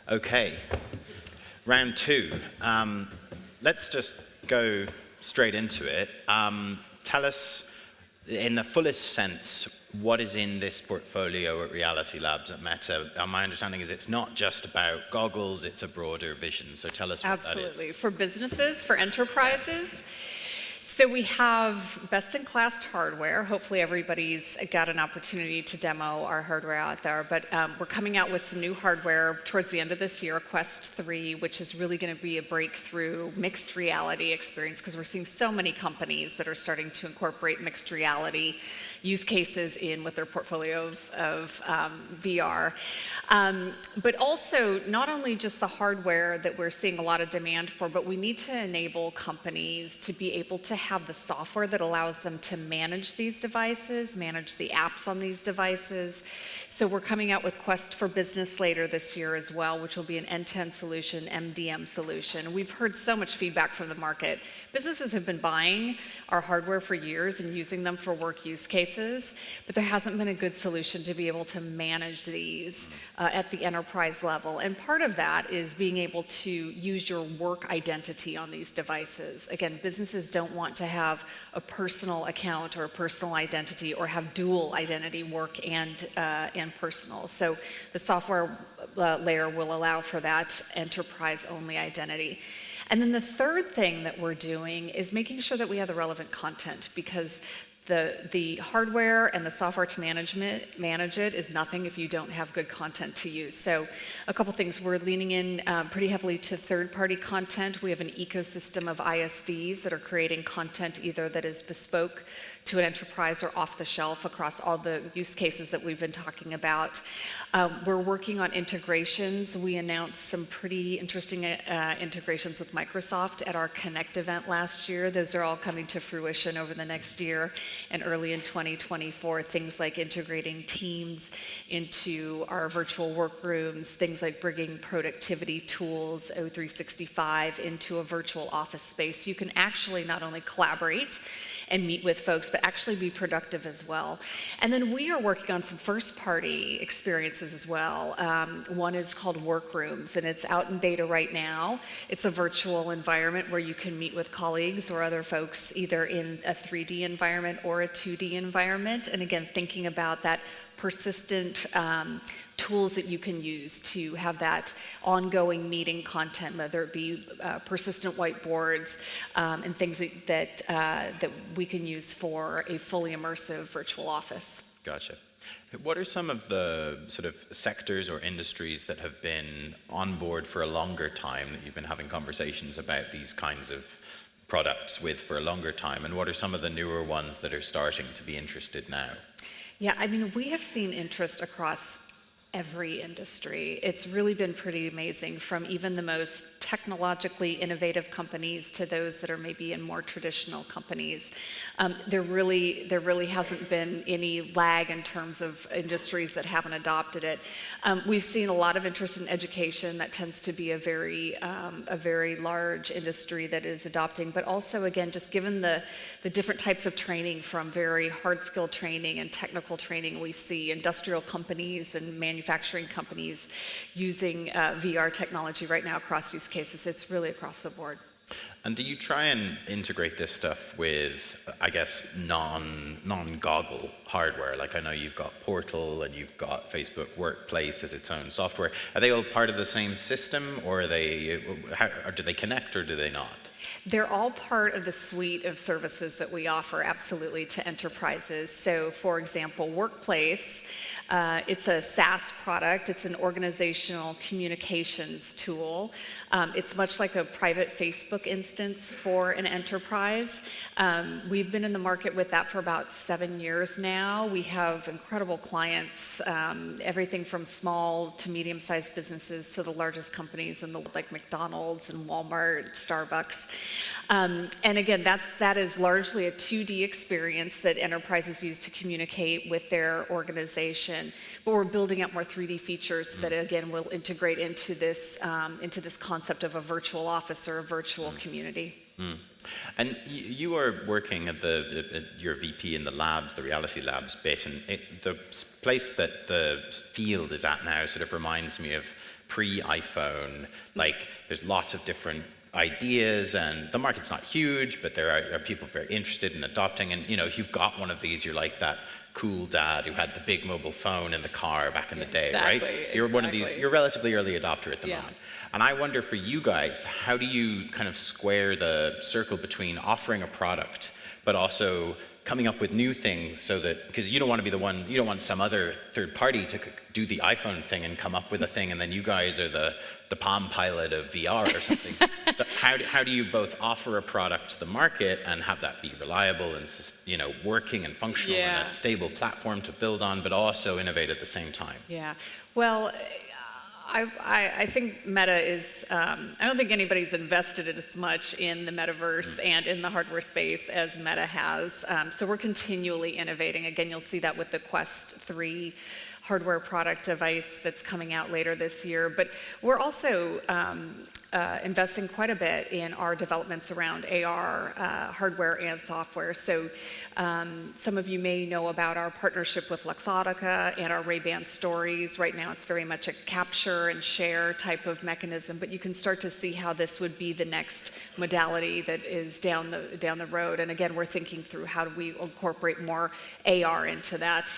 Okay, round two. Let's just go straight into it. Tell us, in the fullest sense, what is in this portfolio at Reality Labs at Meta? My understanding is it's not just about goggles, it's a broader vision. So tell us what that is. Absolutely. For businesses, for enterprises. Yes. So we have best-in-class hardware. Hopefully everybody's got an opportunity to demo our hardware out there. But we're coming out with some new hardware towards the end of this year, Quest 3, which is really going to be a breakthrough mixed reality experience because we're seeing so many companies that are starting to incorporate mixed reality use cases in with their portfolio of VR. But also, not only just the hardware that we're seeing a lot of demand for, but we need to enable companies to be able to have the software that allows them to manage these devices, manage the apps on these devices. So we're coming out with Quest for Business later this year as well, which will be an end-to-end solution, MDM solution. We've heard so much feedback from the market. Businesses have been buying our hardware for years and using them for work use cases, but there hasn't been a good solution to be able to manage these at the enterprise level. And part of that is being able to use your work identity on these devices. Again, businesses don't want to have a personal account or a personal identity or have dual identity, work and personal. So the software layer will allow for that enterprise-only identity. And then the third thing that we're doing is making sure that we have the relevant content, because the hardware and the software to manage it is nothing if you don't have good content to use. So a couple things, we're leaning in pretty heavily to third-party content. We have an ecosystem of ISVs that are creating content either that is bespoke to an enterprise or off the shelf across all the use cases that we've been talking about. We're working on integrations. We announced some pretty interesting integrations with Microsoft at our Connect event last year. Those are all coming to fruition over the next year and early in 2024. Things like integrating Teams into our virtual workrooms, things like bringing productivity tools, O365, into a virtual office space. You can actually not only collaborate and meet with folks, but actually be productive as well. And then we are working on some first-party experiences as well. One is called Workrooms, and it's out in beta right now. It's a virtual environment where you can meet with colleagues or other folks either in a 3D environment or a 2D environment. And again, thinking about that persistent tools that you can use to have that ongoing meeting content, whether it be persistent whiteboards and things that we can use for a fully immersive virtual office. Gotcha. What are some of the sort of sectors or industries that have been on board for a longer time that you've been having conversations about these kinds of products with for a longer time? And what are some of the newer ones that are starting to be interested now? Yeah, I mean, we have seen interest across every industry. It's really been pretty amazing, from even the most technologically innovative companies to those that are maybe in more traditional companies. There really hasn't been any lag in terms of industries that haven't adopted it. We've seen a lot of interest in education. That tends to be a very large industry that is adopting, but also, again, just given the different types of training, from very hard skill training and technical training, we see industrial companies and manufacturing companies using VR technology right now across use cases. It's really across the board. And do you try and integrate this stuff with, I guess, non-goggle hardware? Like, I know you've got Portal and you've got Facebook Workplace as its own software. Are they all part of the same system, or do they connect, or do they not? They're all part of the suite of services that we offer, absolutely, to enterprises. So, for example, Workplace, it's a SaaS product. It's an organizational communications tool. It's much like a private Facebook instance for an enterprise. We've been in the market with that for about 7 years now. We have incredible clients, everything from small to medium-sized businesses to the largest companies in the world, like McDonald's and Walmart, Starbucks. And again, that is largely a 2D experience that enterprises use to communicate with their organization. But we're building out more 3D features that, again, will integrate into this concept of a virtual office or a virtual community. Mm. And you are working at your VP in the labs, the Reality Labs bit, and the place that the field is at now sort of reminds me of pre-iPhone, like there's lots of different ideas, and the market's not huge, but there are people very interested in adopting. And if you've got one of these, you're like that cool dad who had the big mobile phone in the car back in the day, right? You're one of these. You're a relatively early adopter at the moment. And I wonder for you guys, how do you kind of square the circle between offering a product, but also coming up with new things, so that, because you don't want to be the one, you don't want some other third party to do the iPhone thing and come up with a thing, and then you guys are the Palm Pilot of VR or something. So how do you both offer a product to the market and have that be reliable and working and functional and a stable platform to build on, but also innovate at the same time? Yeah, well, I think Meta is, I don't think anybody's invested as much in the metaverse and in the hardware space as Meta has. So we're continually innovating. Again, you'll see that with the Quest 3 hardware product device that's coming out later this year. But we're also investing quite a bit in our developments around AR hardware and software. So some of you may know about our partnership with Luxottica and our Ray-Ban Stories. Right now it's very much a capture and share type of mechanism, but you can start to see how this would be the next modality that is down the road. And again, we're thinking through how do we incorporate more AR into that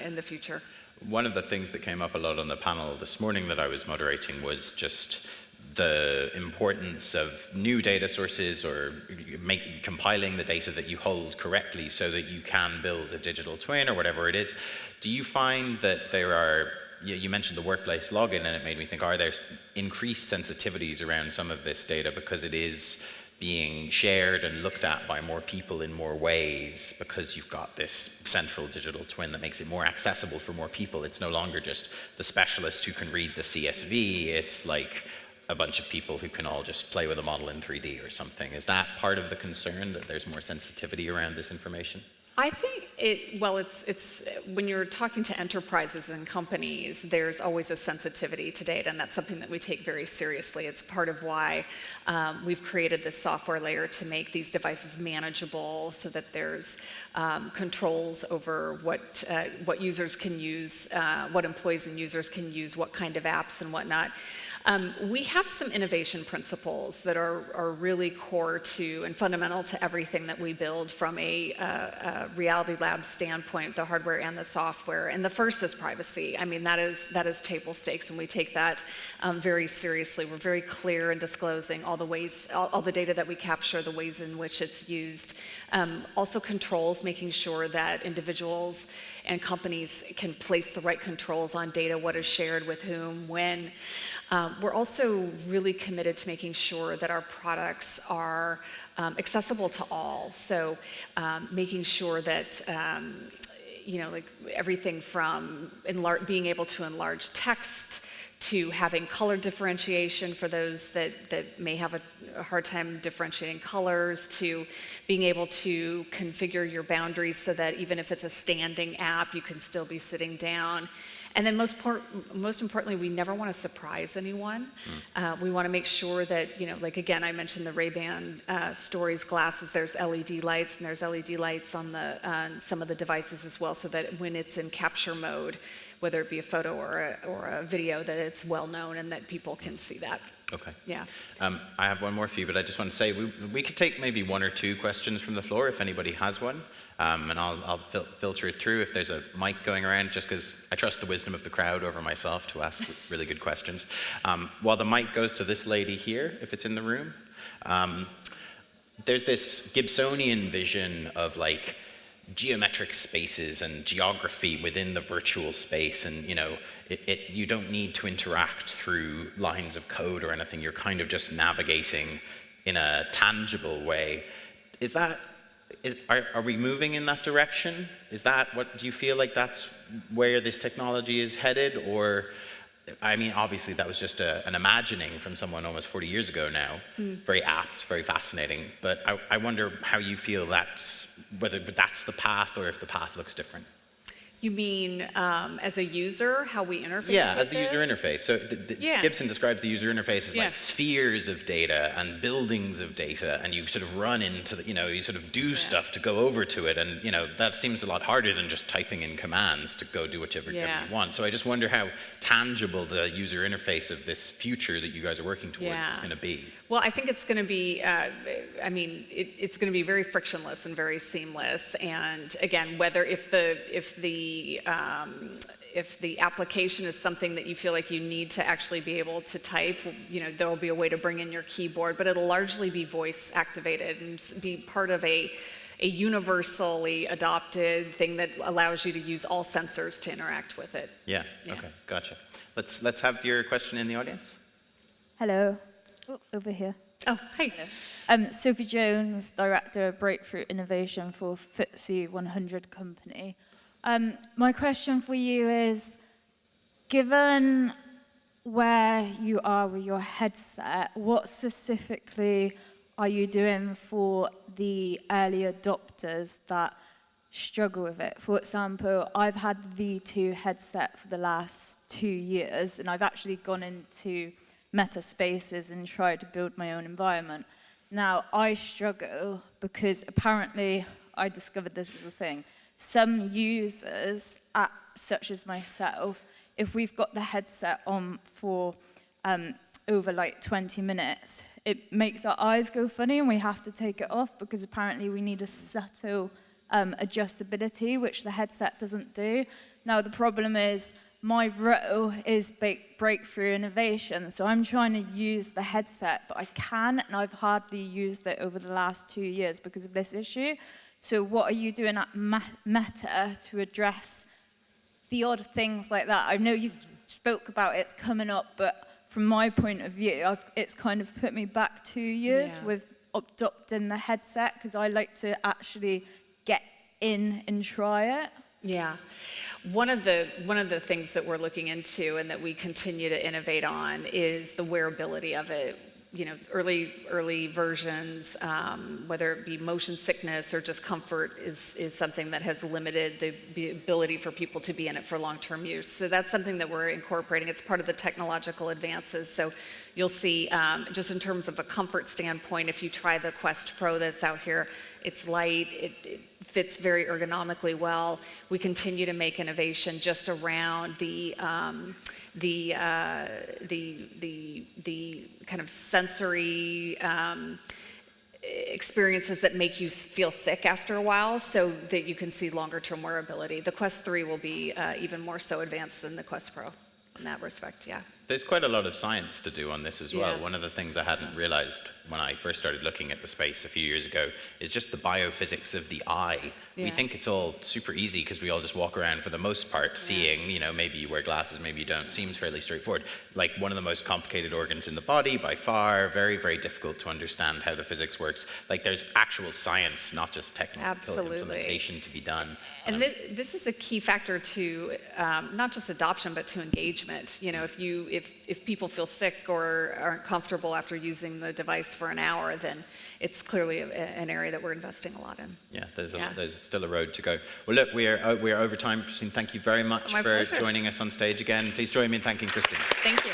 in the future. One of the things that came up a lot on the panel this morning that I was moderating was just the importance of new data sources, or compiling the data that you hold correctly so that you can build a digital twin or whatever it is. Do you find that there are, you mentioned the workplace login, and it made me think, are there increased sensitivities around some of this data because it is being shared and looked at by more people in more ways, because you've got this central digital twin that makes it more accessible for more people? It's no longer just the specialist who can read the CSV, it's like a bunch of people who can all just play with a model in 3D or something. Is that part of the concern, that there's more sensitivity around this information? I think it's when you're talking to enterprises and companies, there's always a sensitivity to data, and that's something that we take very seriously. It's part of why we've created this software layer to make these devices manageable, so that there's controls over what users can use, what employees and users can use, what kind of apps and whatnot. We have some innovation principles that are really core to and fundamental to everything that we build from a Reality Labs standpoint, the hardware and the software. And the first is privacy. I mean, that is table stakes, and we take that very seriously. We're very clear in disclosing all the ways, all the data that we capture, the ways in which it's used. Also controls, making sure that individuals and companies can place the right controls on data, what is shared with whom, when. We're also really committed to making sure that our products are accessible to all. So making sure that like everything from being able to enlarge text, to having color differentiation for those that may have a hard time differentiating colors, to being able to configure your boundaries so that even if it's a standing app, you can still be sitting down. And then most importantly, we never want to surprise anyone. We want to make sure that, like again, I mentioned the Ray-Ban Stories glasses, there's LED lights, and there's LED lights on some of the devices as well, so that when it's in capture mode, whether it be a photo or a video, that it's well known and that people can see that. Okay. Yeah. I have one more for you, but I just want to say we could take maybe one or two questions from the floor if anybody has one, and I'll filter it through if there's a mic going around, just because I trust the wisdom of the crowd over myself to ask really good questions. While the mic goes to this lady here, if it's in the room, there's this Gibsonian vision of like geometric spaces and geography within the virtual space, and you don't need to interact through lines of code or anything. You're kind of just navigating in a tangible way. Are we moving in that direction? Do you feel like that's where this technology is headed? Or, I mean, obviously that was just an imagining from someone almost 40 years ago now. Very apt, very fascinating. But I wonder how you feel whether that's the path, or if the path looks different. You mean as a user, how we interface Yeah, with as the user this? interface. So Yeah. Gibson describes the user interface as Yeah. like spheres of data and buildings of data, and you sort of run into the, you sort of do stuff to go over to it, and that seems a lot harder than just typing in commands to go do whichever you want. So I just wonder how tangible the user interface of this future that you guys are working towards is going to be. Well, I think it's going to be, it's going to be very frictionless and very seamless. And again, whether if the application is something that you feel like you need to actually be able to type, there will be a way to bring in your keyboard, but it'll largely be voice activated and be part of a universally adopted thing that allows you to use all sensors to interact with it. Yeah. Okay, gotcha. Let's have your question in the audience. Hello. Oh, over here. Oh, hi. Sophie Jones, Director of Breakthrough Innovation for FTSE 100 company. My question for you is, given where you are with your headset, what specifically are you doing for the early adopters that struggle with it? For example, I've had the V2 headset for the last 2 years, and I've actually gone into meta spaces and tried to build my own environment. Now, I struggle because apparently I discovered this as a thing. Some users, such as myself, if we've got the headset on for over like 20 minutes, it makes our eyes go funny and we have to take it off because apparently we need a subtle adjustability, which the headset doesn't do. Now, the problem is my role is breakthrough innovation, so I'm trying to use the headset, but I can, and I've hardly used it over the last 2 years because of this issue. So what are you doing at Meta to address the odd things like that? I know you've spoke about it's coming up, but from my point of view, it's kind of put me back 2 years with adopting the headset because I like to actually get in and try it. Yeah. One of the things that we're looking into and that we continue to innovate on is the wearability of it. Early versions, whether it be motion sickness or just comfort, is something that has limited the ability for people to be in it for long-term use. So that's something that we're incorporating. It's part of the technological advances. So you'll see, just in terms of a comfort standpoint, if you try the Quest Pro that's out here, it's light, it fits very ergonomically well. We continue to make innovation just around the kind of sensory experiences that make you feel sick after a while so that you can see longer term wearability. The Quest 3 will be even more so advanced than the Quest Pro in that respect, yeah. There's quite a lot of science to do on this as well. Yes. One of the things I hadn't realized when I first started looking at the space a few years ago is just the biophysics of the eye. We think it's all super easy because we all just walk around for the most part seeing, maybe you wear glasses, maybe you don't. Seems fairly straightforward. Like one of the most complicated organs in the body by far, very, very difficult to understand how the physics works. Like there's actual science, not just technical implementation to be done. And this is a key factor to not just adoption, but to engagement. If people feel sick or aren't comfortable after using the device for an hour, then it's clearly an area that we're investing a lot in. Yeah, there's still a road to go. Well, look, we are over time. Christine, thank you very much for joining us on stage again. Please join me in thanking Christine. Thank you.